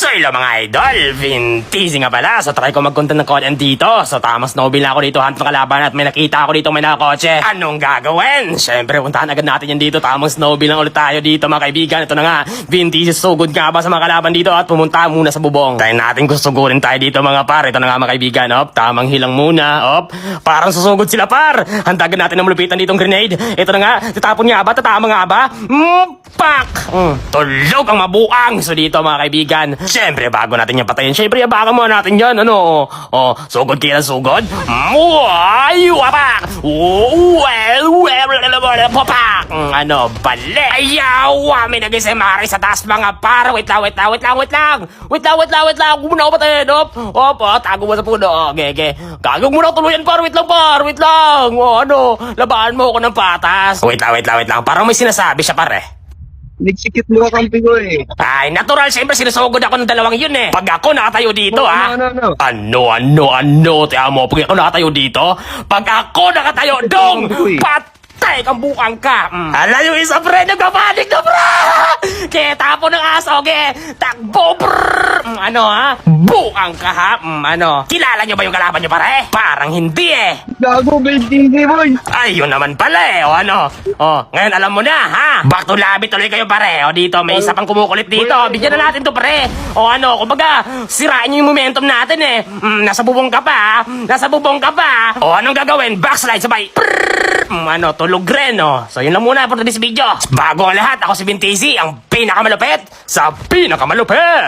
So hello mga idol, Vinteezy nga pala. So try ko mag-content ng content dito. So tamang snowbill na ako dito, hunt ng kalaban at may nakita ako dito may nakakotse. Anong gagawin? Siyempre puntahan agad natin yan dito. Tamang snowbill lang ulit tayo dito mga kaibigan. Ito na nga, Vinteezy so good nga ba sa mga kalaban dito at pumunta muna sa bubong. Tayo natin gustugurin tayo dito mga par. Ito na nga mga kaibigan, tamang hilang muna. Parang susugod sila par. Handagan natin ang malupitan ditong grenade. Ito na nga, tatapon nga ba? Tatama nga ba? Pak! Tulog ang mabuang. So dito mga kaibigan, siyempre bago natin yan patayin, siyempre yabakan muna natin yan. Sugod kaya ng sugod. Wapak! Papak! Bali! Ayaw! May nag-isemari sa taas mga par. Wait lang. Muna ako patayin. Tago mo sa puno. Okay. Gagawin mo na tuluyan par. Wait lang. Labaan mo ako ng patas. Wait lang. Parang may sinasabi siya par eh. Nagsikit mo ang kampi ko eh. Ay, natural. Siyempre, sinusugod ako ng dalawang yun eh. Pag ako nakatayo dito, Ano? Tiyan mo, pag ako nakatayo dito, pag ako nakatayo, dong! Patay kang bukang ka. Hala, yung isa, pre, nagpapanik na, pre! Kaya tapo ng aso, takbo, bukang ka, ha? Kilala nyo ba yung kalaban nyo, pare? Parang hindi eh. Gago, Vinteezy boy. Ayun naman pala eh, ngayon alam mo na, ha? Back to lobby tuloy kayo pare, dito may isa pang kumukulit dito, bigyan na natin to pare. Kumbaga, sirain nyo yung momentum natin eh. Nasa bubong ka pa, anong gagawin? Backslide sabay, tulog rin, So yun lang muna for this video. Bago ang lahat, ako si Vinteezy, ang pinakamalupit sa pinakamalupit.